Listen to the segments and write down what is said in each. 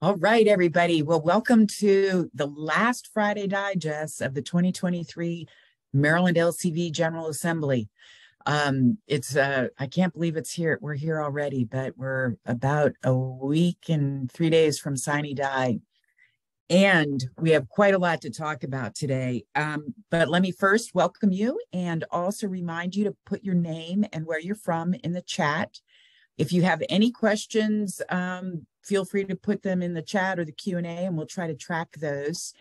All right, everybody. Well, welcome to the last Friday digest of the 2023 Maryland LCV General Assembly. I can't believe it's here. We're here already, but we're about a week and 3 days from sine die. And we have quite a lot to talk about today. But let me first welcome you and also remind you to put your name and where you're from in the chat. If you have any questions, feel free to put them in the chat or the Q&A, and we'll try to track those.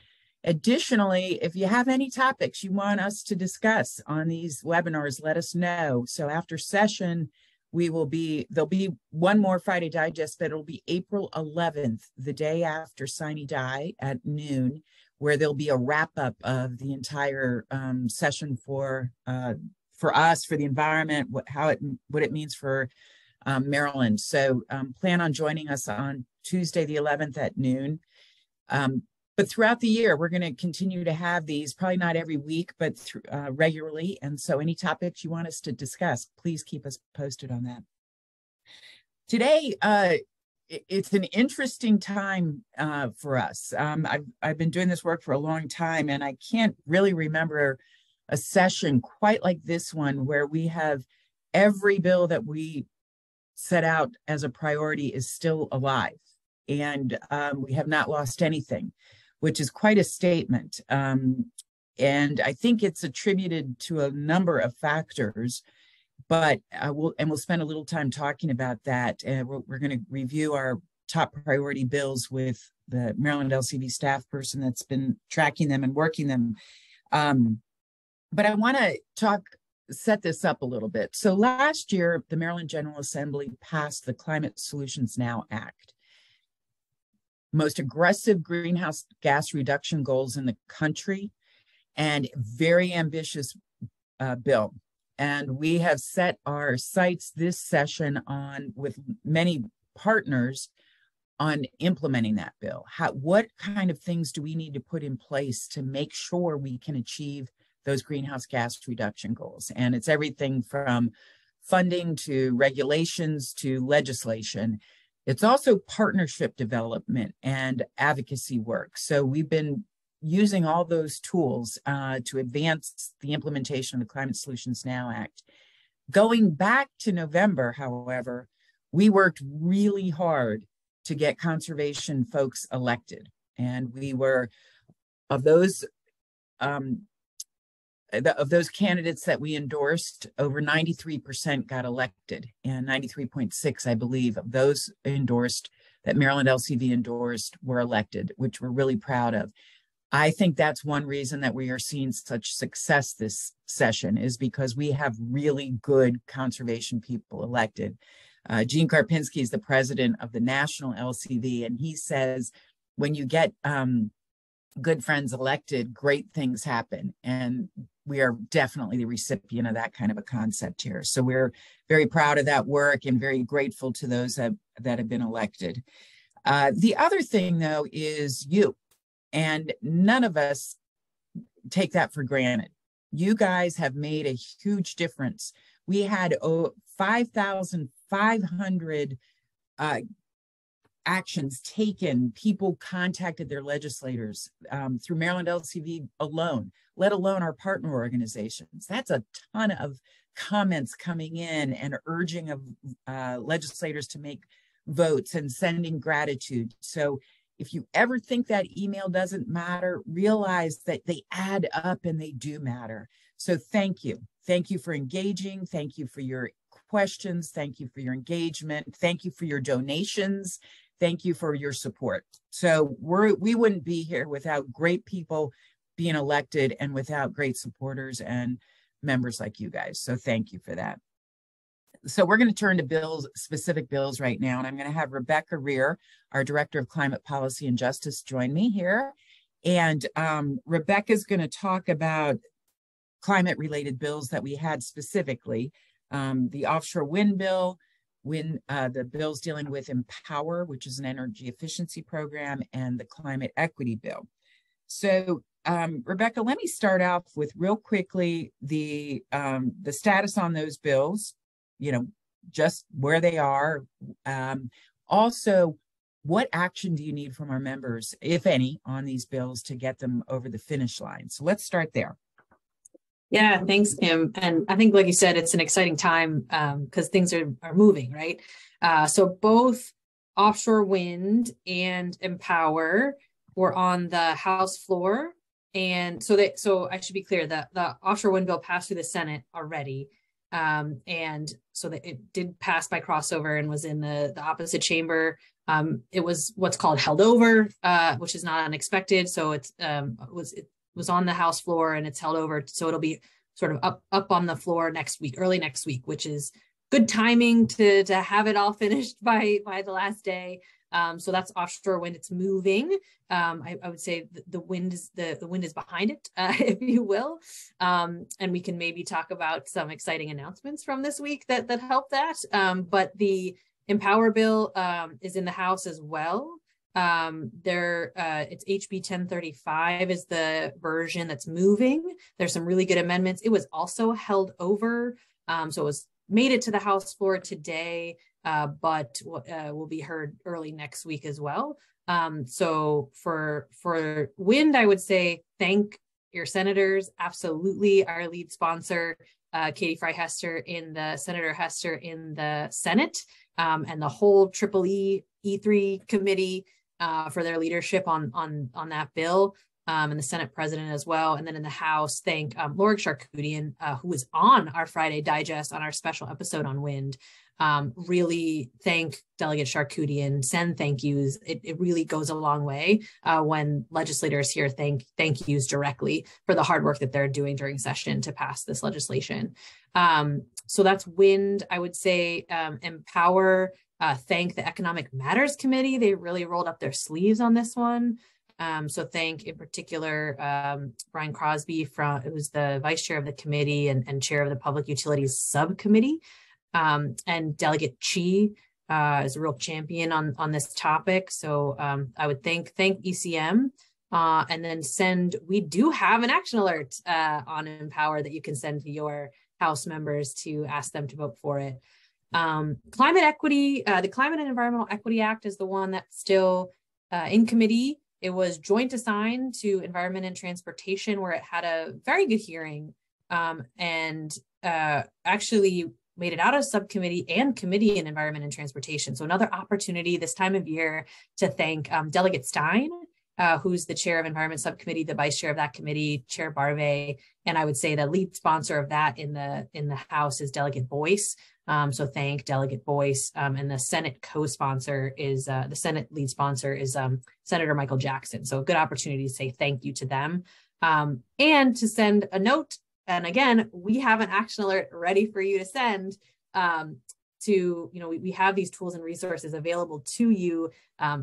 Additionally, if you have any topics you want us to discuss on these webinars, let us know. So after session, there'll be one more Friday Digest, but it'll be April 11th, the day after sine die at noon, where there'll be a wrap-up of the entire session for us, for the environment, what it means for Maryland. So plan on joining us on Tuesday, the 11th at noon. But throughout the year, we're going to continue to have these, probably not every week, but regularly. And so any topics you want us to discuss, please keep us posted on that. Today, it's an interesting time for us. I've been doing this work for a long time, and I can't really remember a session quite like this one where we have every bill that we set out as a priority is still alive, and we have not lost anything, which is quite a statement. And I think it's attributed to a number of factors, but we'll spend a little time talking about that. And we're going to review our top priority bills with the Maryland LCV staff person that's been tracking them and working them. But I want to set this up a little bit. So last year, the Maryland General Assembly passed the Climate Solutions Now Act, most aggressive greenhouse gas reduction goals in the country, and very ambitious bill. And we have set our sights this session on, with many partners, on implementing that bill. What kind of things do we need to put in place to make sure we can achieve those greenhouse gas reduction goals? And it's everything from funding to regulations to legislation. It's also partnership development and advocacy work. So we've been using all those tools to advance the implementation of the Climate Solutions Now Act. Going back to November, however, we worked really hard to get conservation folks elected. And we were, of those candidates that we endorsed, over 93% got elected, and 93.6, I believe, of those endorsed that Maryland LCV endorsed were elected, which we're really proud of. I think that's one reason that we are seeing such success this session, is because we have really good conservation people elected. Gene Karpinski is the president of the National LCV, and he says, when you get good friends elected, great things happen. And we are definitely the recipient of that kind of a concept here. So we're very proud of that work and very grateful to those that have been elected. The other thing, though, is you. And none of us take that for granted. You guys have made a huge difference. We had 5,500 actions taken. People contacted their legislators through Maryland LCV alone, let alone our partner organizations. That's a ton of comments coming in and urging of legislators to make votes and sending gratitude. So if you ever think that email doesn't matter, realize that they add up and they do matter. So thank you. Thank you for engaging. Thank you for your questions. Thank you for your engagement. Thank you for your donations. Thank you for your support. So we wouldn't be here without great people being elected and without great supporters and members like you guys. So thank you for that. So we're going to turn to specific bills right now, and I'm going to have Rebecca Rear, our Director of Climate Policy and Justice, join me here. And Rebecca's going to talk about climate-related bills that we had specifically, the offshore wind bill, the bills dealing with Empower, which is an energy efficiency program, and the climate equity bill. So Rebecca, let me start off with real quickly the status on those bills, just where they are. Also, what action do you need from our members, if any, on these bills to get them over the finish line? So let's start there. Yeah, thanks, Kim. And I think, like you said, it's an exciting time because things are moving, right? So both offshore wind and Empower were on the House floor. And so I should be clear that the offshore wind bill passed through the Senate already. And so that it did pass by crossover and was in the opposite chamber. It was what's called held over, which is not unexpected. So it was on the House floor and it's held over. So it'll be sort of up on the floor next week, early next week, which is good timing to have it all finished by the last day. So that's offshore wind. It's moving. I would say the wind is behind it, if you will. And we can maybe talk about some exciting announcements from this week that help that. But the Empower bill is in the House as well. It's HB 1035 is the version that's moving. There's some really good amendments. It was also held over. So it was made it to the House floor today, but will be heard early next week as well. So for wind, I would say thank your senators. Absolutely. Our lead sponsor, Katie Fry Hester Senator Hester in the Senate, and the whole E3 committee for their leadership on that bill, and the Senate president as well. And then in the House, thank Laura Charkoudian, who was on our Friday Digest on our special episode on wind. Really thank Delegate Charkoudian, send thank yous. It really goes a long way when legislators here thank yous directly for the hard work that they're doing during session to pass this legislation. So that's wind. I would say Empower, thank the Economic Matters Committee. They really rolled up their sleeves on this one. So thank in particular Brian Crosby, who's the vice chair of the committee and chair of the Public Utilities Subcommittee. And Delegate Chi is a real champion on this topic. So I would thank ECM and then we do have an action alert on Empower that you can send to your House members to ask them to vote for it. Climate equity, the Climate and Environmental Equity Act is the one that's still in committee. It was joint assigned to Environment and Transportation, where it had a very good hearing and actually made it out of subcommittee and committee in Environment and Transportation. So another opportunity this time of year to thank Delegate Stein, who's the chair of Environment Subcommittee, the vice chair of that committee, Chair Barve, and I would say the lead sponsor of that in the House is Delegate Boyce. So thank Delegate Boyce, and the Senate co-sponsor is the Senate lead sponsor is Senator Michael Jackson. So a good opportunity to say thank you to them, and to send a note. And again, we have an action alert ready for you to send. We have these tools and resources available to you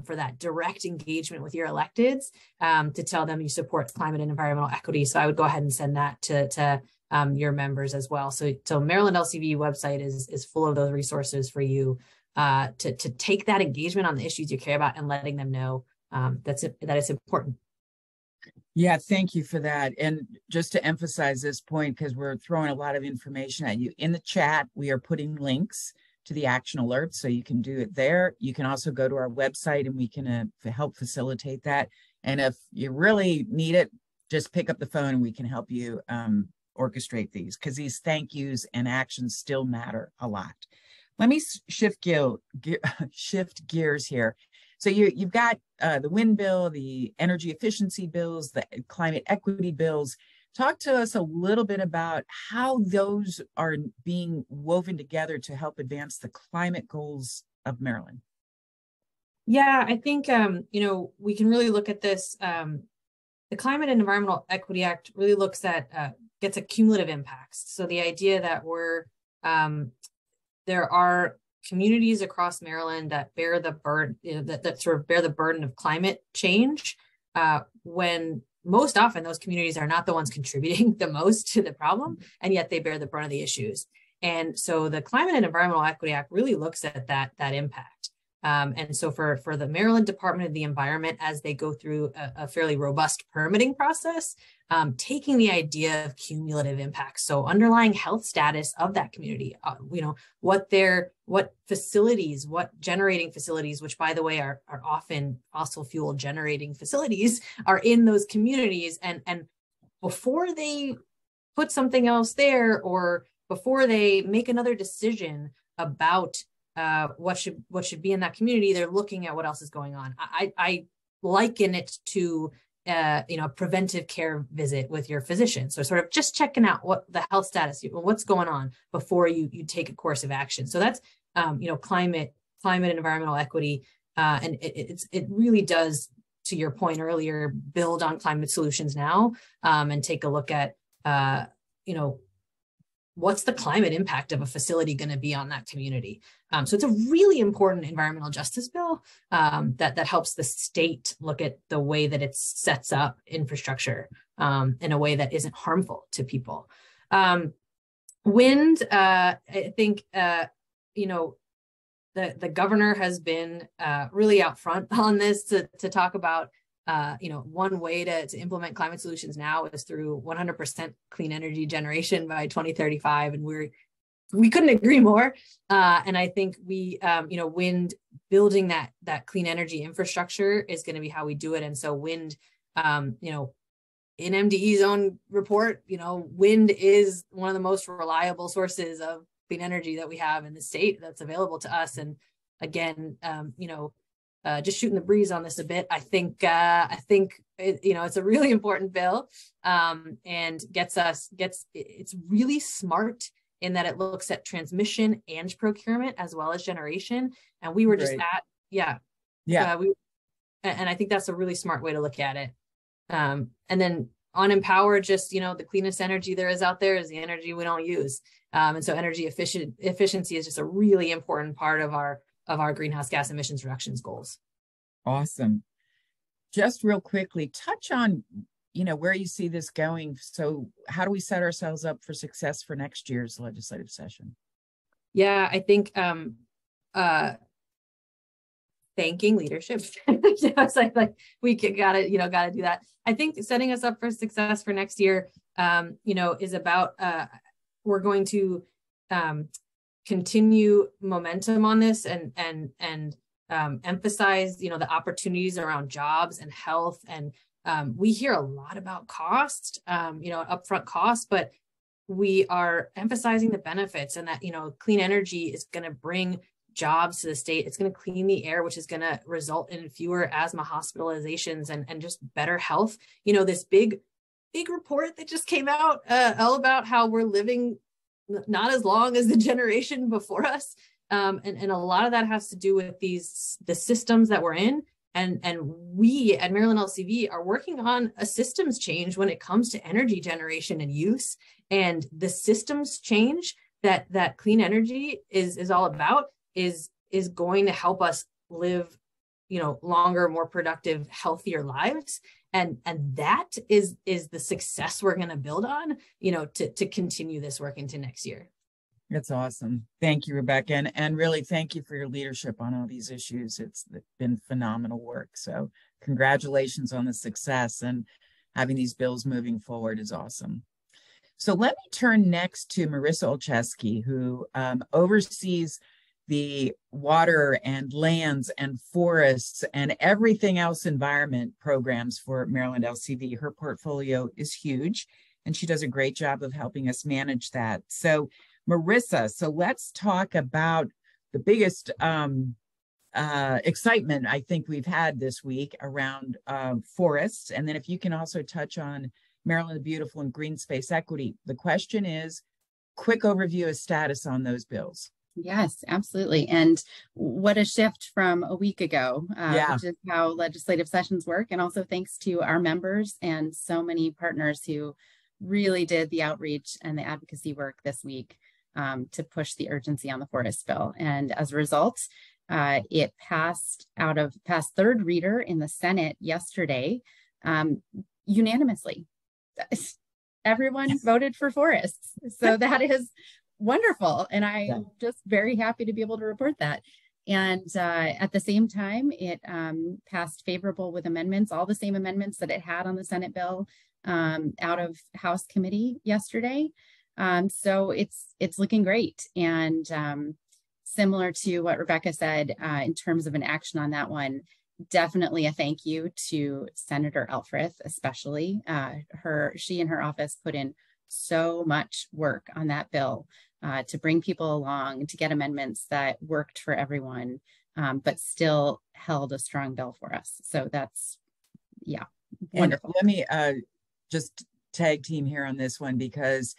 for that direct engagement with your electeds, to tell them you support climate and environmental equity. So I would go ahead and send that to your members as well. So Maryland LCV website is full of those resources for you to take that engagement on the issues you care about and letting them know that it's important. Yeah, thank you for that. And just to emphasize this point, because we're throwing a lot of information at you in the chat, we are putting links to the action alert, so you can do it there. You can also go to our website and we can help facilitate that. And if you really need it, just pick up the phone and we can help you orchestrate these, because these thank yous and actions still matter a lot. Let me shift gears here. So you've got the wind bill, the energy efficiency bills, the climate equity bills. Talk to us a little bit about how those are being woven together to help advance the climate goals of Maryland. Yeah, I think, we can really look at this. The Climate and Environmental Equity Act really looks at, gets a cumulative impacts. So the idea that there are communities across Maryland that bear the burden, that sort of bear the burden of climate change, when most often those communities are not the ones contributing the most to the problem, and yet they bear the brunt of the issues. And so the Climate and Environmental Equity Act really looks at that impact. And so for the Maryland Department of the Environment, as they go through a fairly robust permitting process, taking the idea of cumulative impacts, so underlying health status of that community, what facilities, what generating facilities, which by the way are often fossil fuel generating facilities, are in those communities, and before they put something else there, or before they make another decision about what should be in that community, they're looking at what else is going on. I liken it to a preventive care visit with your physician. So sort of just checking out what the health status, what's going on before you take a course of action. So that's climate and environmental equity, and it really does, to your point earlier, build on climate solutions now, and take a look at what's the climate impact of a facility going to be on that community. So it's a really important environmental justice bill that helps the state look at the way that it sets up infrastructure in a way that isn't harmful to people. Wind, I think, the governor has been really out front on this to talk about, one way to implement climate solutions now is through 100% clean energy generation by 2035. And we couldn't agree more. And I think wind, building that clean energy infrastructure is going to be how we do it. And so wind, in MDE's own report, wind is one of the most reliable sources of clean energy that we have in the state that's available to us. And again, just shooting the breeze on this a bit, I think it's a really important bill, and it's really smart in that it looks at transmission and procurement as well as generation. And we were just and I think that's a really smart way to look at it. And then on Empower, just, the cleanest energy there is out there is the energy we don't use. And so energy efficiency is just a really important part of our greenhouse gas emissions reductions goals. Awesome. Just real quickly, touch on, where you see this going. So how do we set ourselves up for success for next year's legislative session? Yeah, I think thanking leadership. It's like we gotta do that. I think setting us up for success for next year, is about we're going to continue momentum on this and emphasize, the opportunities around jobs and health. And we hear a lot about cost, upfront costs, but we are emphasizing the benefits, and that, clean energy is going to bring jobs to the state. It's going to clean the air, which is going to result in fewer asthma hospitalizations and just better health. This big report that just came out all about how we're living not as long as the generation before us. And a lot of that has to do with the systems that we're in. And we at Maryland LCV are working on a systems change when it comes to energy generation and use. And the systems change that clean energy is all about is going to help us live, longer, more productive, healthier lives. And that is the success we're going to build on, to continue this work into next year. That's awesome. Thank you, Rebecca. And really thank you for your leadership on all these issues. It's been phenomenal work. So congratulations on the success, and having these bills moving forward is awesome. So let me turn next to Marissa Olszewski, who oversees the water and lands and forests and everything else environment programs for Maryland LCV. Her portfolio is huge, and she does a great job of helping us manage that. So Marissa, let's talk about the biggest excitement I think we've had this week around forests. And then if you can also touch on Maryland the Beautiful and green space equity. The question is, quick overview of status on those bills. Yes, absolutely. And what a shift from a week ago, which is how legislative sessions work. And also thanks to our members and so many partners who really did the outreach and the advocacy work this week to push the urgency on the forest bill. And as a result, it passed third reader in the Senate yesterday unanimously. Everyone voted for forests. So that is wonderful. And I'm just very happy to be able to report that. And at the same time, it passed favorable with amendments, all the same amendments that it had on the Senate bill out of House committee yesterday. So it's looking great. And similar to what Rebecca said in terms of an action on that one, definitely a thank you to Senator Elfreth, especially. She and her office put in so much work on that bill to bring people along, to get amendments that worked for everyone, but still held a strong bill for us. So that's, yeah, wonderful. And let me just tag team here on this one, because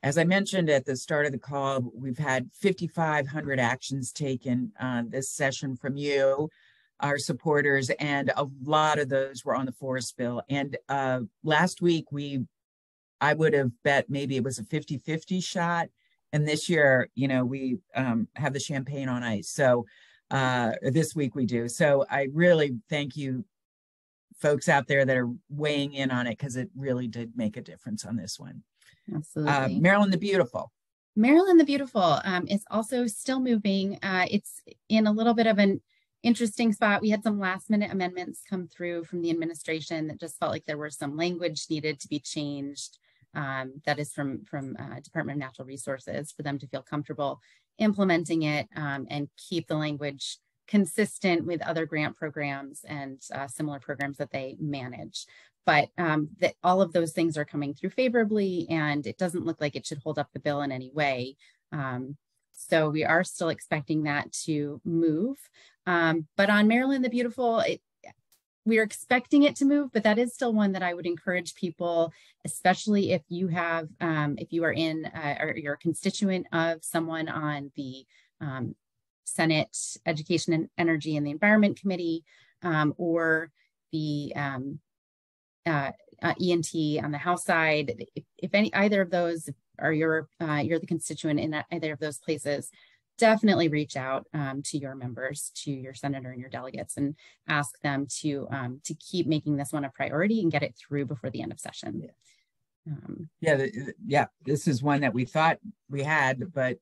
as I mentioned at the start of the call, we've had 5,500 actions taken this session from you, our supporters, and a lot of those were on the forest bill. And last week, I would have bet maybe it was a 50-50 shot. And this year, you know, we have the champagne on ice. So this week we do. So I really thank you folks out there that are weighing in on it, because it really did make a difference on this one. Absolutely. Maryland the Beautiful. Maryland the Beautiful is also still moving. It's in a little bit of an interesting spot. We had some last minute amendments come through from the administration that just felt like there were some language needed to be changed. That is from Department of Natural Resources, for them to feel comfortable implementing it and keep the language consistent with other grant programs and similar programs that they manage. But that all of those things are coming through favorably, and it doesn't look like it should hold up the bill in any way. So we are still expecting that to move. But on Maryland the Beautiful, we're expecting it to move, but that is still one that I would encourage people, especially if you have, if you are in or you're a constituent of someone on the Senate Education and Energy and the Environment Committee, or the E&T on the House side. If either of those are you're the constituent in either of those places, definitely reach out to your members, to your senator and your delegates, and ask them to keep making this one a priority and get it through before the end of session. This is one that we thought we had, but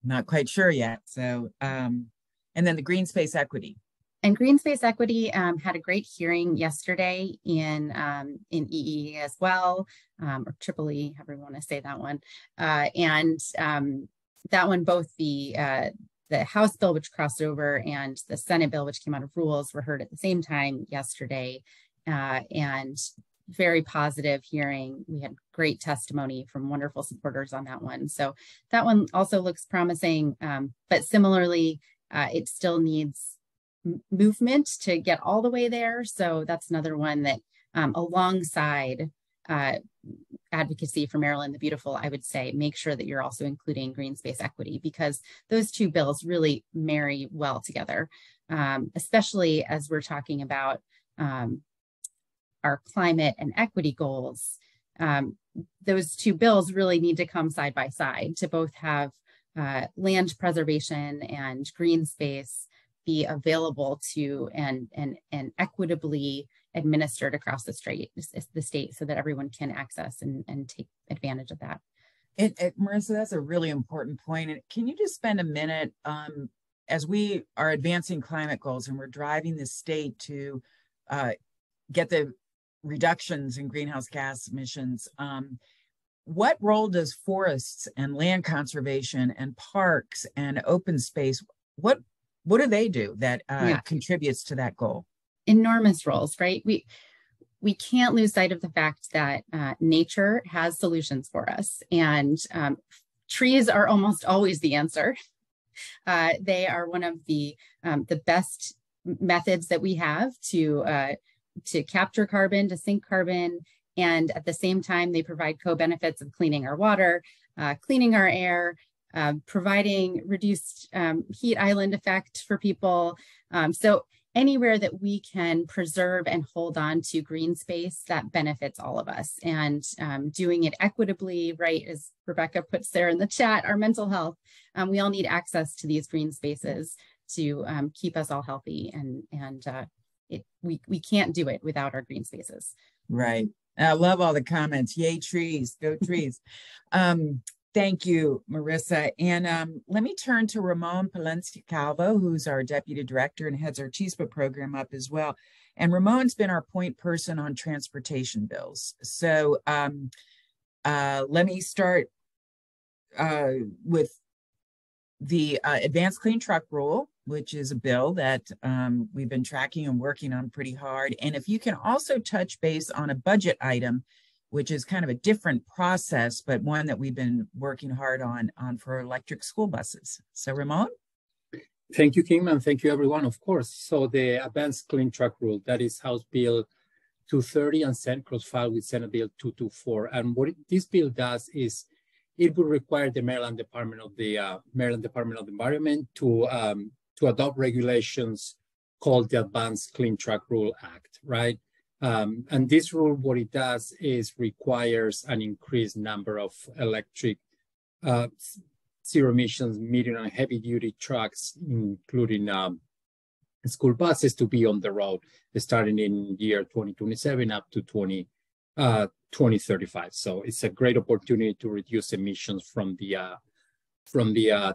not quite sure yet. So, and then the green space equity. And green space equity had a great hearing yesterday in EE as well, or Triple E, however you want to say that one. That one, both the House bill, which crossed over, and the Senate bill, which came out of rules, were heard at the same time yesterday, and very positive hearing. We had great testimony from wonderful supporters on that one. So that one also looks promising, but similarly, it still needs movement to get all the way there. So that's another one that alongside advocacy for Maryland the Beautiful, I would say make sure that you're also including green space equity, because those two bills really marry well together, especially as we're talking about our climate and equity goals. Those two bills really need to come side by side to both have land preservation and green space be available to and equitably administered across the state so that everyone can access and take advantage of that. Marissa, that's a really important point. And can you just spend a minute as we are advancing climate goals and we're driving the state to get the reductions in greenhouse gas emissions, what role does forests and land conservation and parks and open space, what do they do that contributes to that goal? Enormous roles, right? We can't lose sight of the fact that nature has solutions for us, and trees are almost always the answer. They are one of the best methods that we have to capture carbon, to sink carbon, and at the same time, they provide co-benefits of cleaning our water, cleaning our air, providing reduced heat island effect for people. So anywhere that we can preserve and hold on to green space, that benefits all of us. And doing it equitably, right, as Rebecca puts there in the chat, our mental health, we all need access to these green spaces to keep us all healthy. And we can't do it without our green spaces. Right. I love all the comments. Yay, trees, go trees. Thank you, Marissa. And let me turn to Ramon Palencia Calvo, who's our Deputy Director and heads our CHISPA program up as well. And Ramon's been our point person on transportation bills. So let me start with the Advanced Clean Truck Rule, which is a bill that we've been tracking and working on pretty hard. And if you can also touch base on a budget item, which is kind of a different process, but one that we've been working hard on for electric school buses. So Ramon? Thank you, Kim, and thank you, everyone, of course. So the Advanced Clean Truck Rule, that is House Bill 230 and cross-filed with Senate Bill 224. And what this bill does is it will require the Maryland Department of the Environment to adopt regulations called the Advanced Clean Truck Rule Act, right? And this rule, what it does is requires an increased number of electric zero emissions, medium and heavy duty trucks, including school buses, to be on the road starting in year 2027 up to 2035. So it's a great opportunity to reduce emissions from the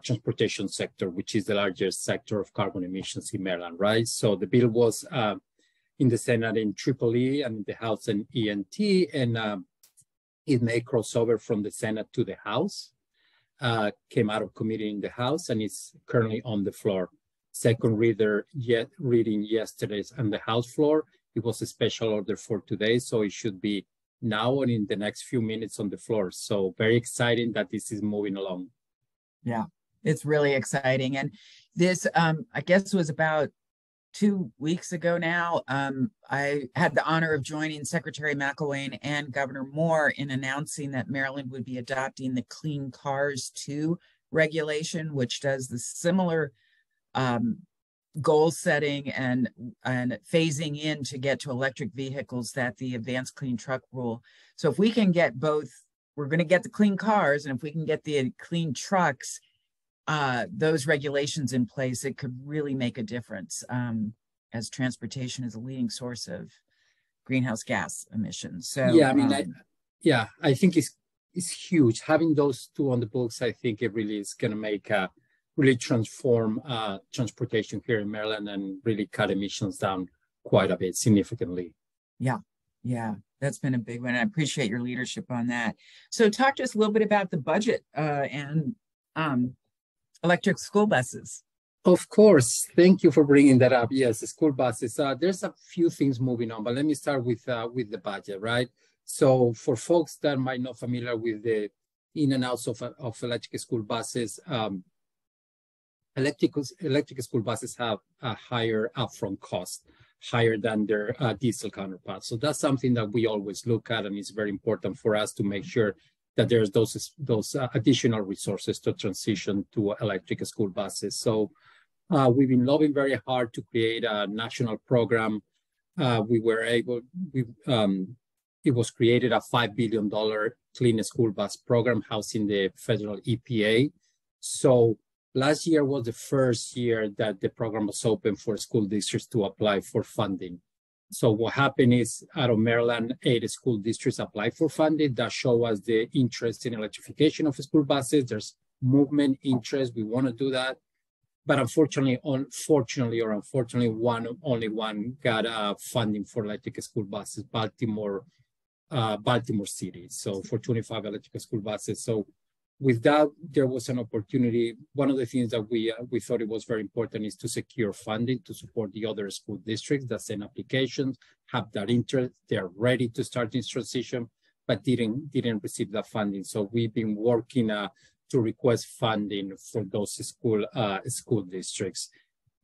transportation sector, which is the largest sector of carbon emissions in Maryland, right? So the bill was in the Senate in EEE and in the House in ENT, and it may cross over from the Senate to the House. Came out of committee in the House and is currently on the floor. Second reading yesterday on the House floor. It was a special order for today, so it should be now and in the next few minutes on the floor. So very exciting that this is moving along. Yeah, it's really exciting. And this, I guess, was about 2 weeks ago now. I had the honor of joining Secretary McElwain and Governor Moore in announcing that Maryland would be adopting the Clean Cars 2 regulation, which does the similar goal setting and phasing in to get to electric vehicles that the Advanced Clean Truck Rule. So if we can get both, we're going to get the clean cars, and if we can get the clean trucks, those regulations in place, it could really make a difference, as transportation is a leading source of greenhouse gas emissions. So yeah, I mean, I think it's huge. Having those two on the books, I think it really is going to make really transform transportation here in Maryland and really cut emissions down quite a bit, significantly. Yeah, that's been a big one. I appreciate your leadership on that. So talk to us a little bit about the budget and electric school buses. Of course. Thank you for bringing that up. Yes, the school buses. There's a few things moving on, but let me start with the budget, right? So for folks that might not familiar with the in and outs of electric school buses, electric school buses have a higher upfront cost, higher than their diesel counterparts. So that's something that we always look at, and it's very important for us to make sure that there's those additional resources to transition to electric school buses. So we've been lobbying very hard to create a national program. It was created a $5 billion clean school bus program housing the federal EPA. So last year was the first year that the program was open for school districts to apply for funding. So what happened is, out of Maryland, 8 school districts applied for funding. That show us the interest in electrification of school buses. There's movement, interest. We want to do that. But unfortunately, only one got funding for electric school buses, Baltimore City. So for 25 electric school buses. So with that, there was an opportunity. One of the things that we thought it was very important is to secure funding to support the other school districts that send applications, have that interest. They're ready to start this transition, but didn't receive that funding. So we've been working to request funding for those school districts.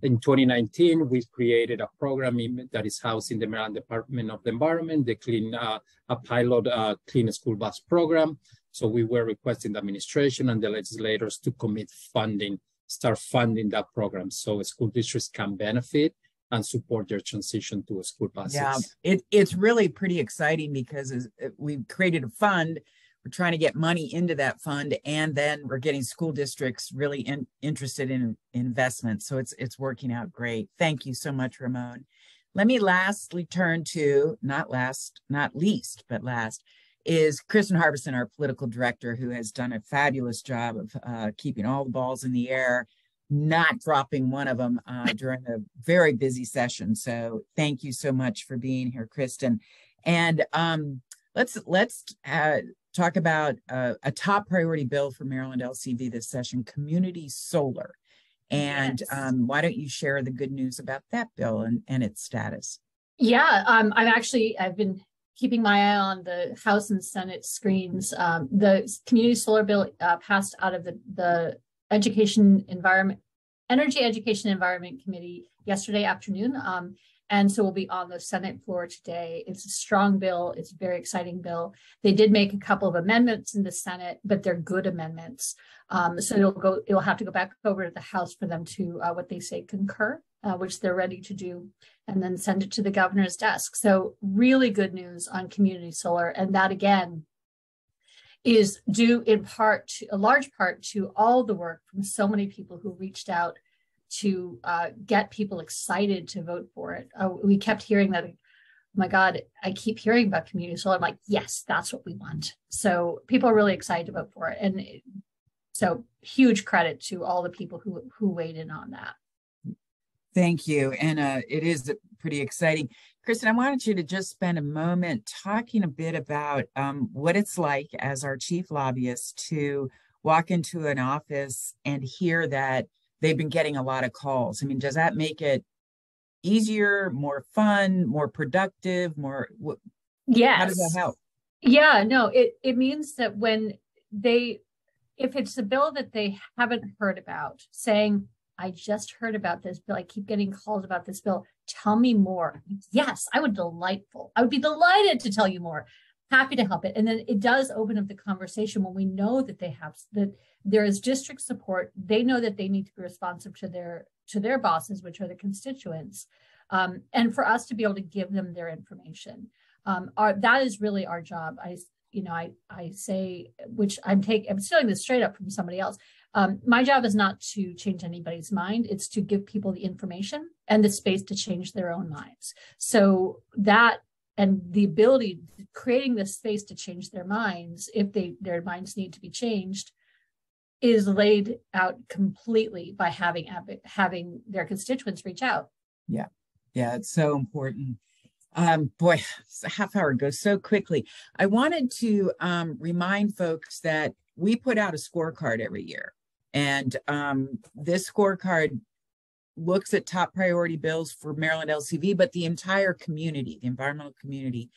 In 2019, we created a program that is housed in the Maryland Department of the Environment, a pilot clean school bus program. So we were requesting the administration and the legislators to commit funding, start funding that program so school districts can benefit and support their transition to school buses. Yeah, it's really pretty exciting because we've created a fund. We're trying to get money into that fund, and then we're getting school districts really interested in investment. So it's working out great. Thank you so much, Ramon. Let me lastly turn to, not least, but last, is Kristen Harbison, our political director, who has done a fabulous job of keeping all the balls in the air, not dropping one of them during a very busy session. So thank you so much for being here, Kristen. And let's talk about a top priority bill for Maryland LCV this session, community solar. And yes. Why don't you share the good news about that bill and its status? Yeah, I've been keeping my eye on the House and Senate screens. The community solar bill passed out of the Energy Education Environment Committee yesterday afternoon. And so we'll be on the Senate floor today. It's a strong bill. It's a very exciting bill. They did make a couple of amendments in the Senate, but they're good amendments. So it'll have to go back over to the House for them to what they say concur, which they're ready to do, and then send it to the governor's desk. So really good news on community solar, and that again is due in part, a large part, to all the work from so many people who reached out to get people excited to vote for it. We kept hearing that, oh my God, I keep hearing about community solar. I'm like, yes, that's what we want. So people are really excited to vote for it. And so huge credit to all the people who weighed in on that. Thank you. And it is pretty exciting. Kristen, I wanted you to just spend a moment talking a bit about what it's like as our chief lobbyist to walk into an office and hear that they've been getting a lot of calls. I mean, does that make it easier, more fun, more productive, more? Yes. How does that help? Yeah, no, it means that if it's a bill that they haven't heard about, saying, I just heard about this bill, I keep getting calls about this bill, tell me more. Yes, I would be delighted to tell you more. Happy to help it. And then it does open up the conversation when we know that that there is district support. They know that they need to be responsive to their bosses, which are the constituents, and for us to be able to give them their information. That is really our job. I say, which I'm stealing this straight up from somebody else. My job is not to change anybody's mind. It's to give people the information and the space to change their own minds. So that, and the ability, creating the space to change their minds, if their minds need to be changed, is laid out completely by having their constituents reach out. Yeah, it's so important. Boy, a half hour goes so quickly. I wanted to remind folks that we put out a scorecard every year, and this scorecard looks at top priority bills for Maryland LCV, but the entire community, the environmental community.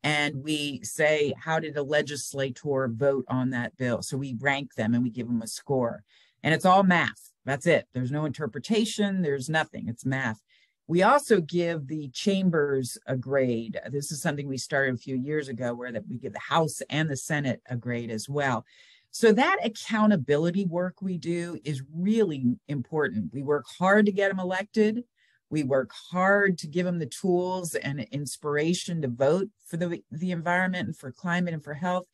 And we say, how did a legislator vote on that bill? So we rank them and we give them a score. And it's all math. That's it. There's no interpretation. There's nothing. It's math. We also give the chambers a grade. This is something we started a few years ago, where that we give the House and the Senate a grade as well. So that accountability work we do is really important. We work hard to get them elected. We work hard to give them the tools and inspiration to vote for the environment and for climate and for health.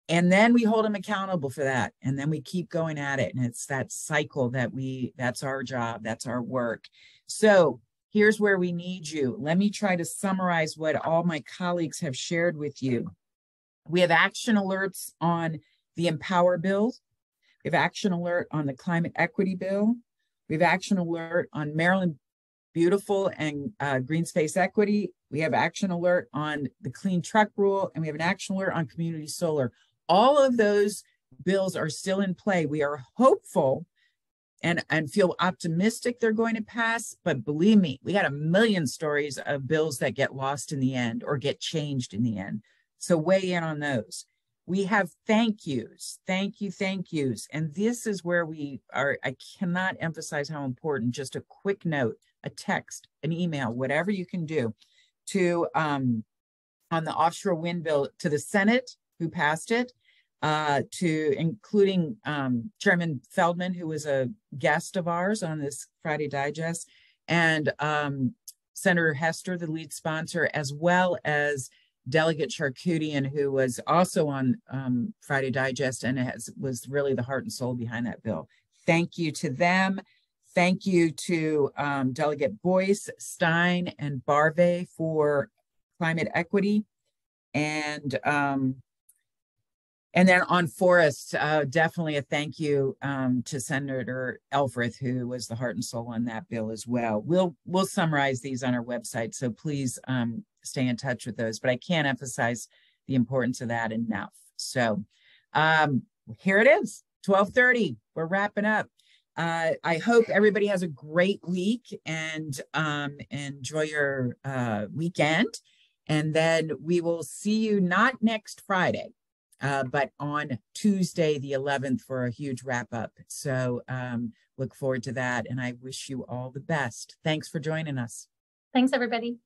And then we hold them accountable for that. And then we keep going at it. And it's that cycle that's our job. That's our work. So here's where we need you. Let me try to summarize what all my colleagues have shared with you. We have action alerts on the Empower bill. We have action alert on the Climate Equity bill. We have action alert on Maryland Beautiful and Green Space Equity. We have action alert on the Clean Truck Rule, and we have an action alert on community solar. All of those bills are still in play. We are hopeful and feel optimistic they're going to pass, but believe me, we got a million stories of bills that get lost in the end or get changed in the end. So weigh in on those. We have thank yous, thank yous. And this is where we are. I cannot emphasize how important. Just a quick note, a text, an email, whatever you can do to on the offshore wind bill to the Senate, who passed it, to including Chairman Feldman, who was a guest of ours on this Friday Digest, and Senator Hester, the lead sponsor, as well as Delegate Charkoudian, who was also on Friday Digest and was really the heart and soul behind that bill. Thank you to them. Thank you to Delegate Boyce, Stein, and Barve for climate equity. And then on forests, definitely a thank you to Senator Elfreth, who was the heart and soul on that bill as well. We'll summarize these on our website, so please stay in touch with those. But I can't emphasize the importance of that enough. So here it is, 12:30. We're wrapping up. I hope everybody has a great week and enjoy your weekend. And then we will see you not next Friday, but on Tuesday, the 11th, for a huge wrap up. So look forward to that. And I wish you all the best. Thanks for joining us. Thanks, everybody.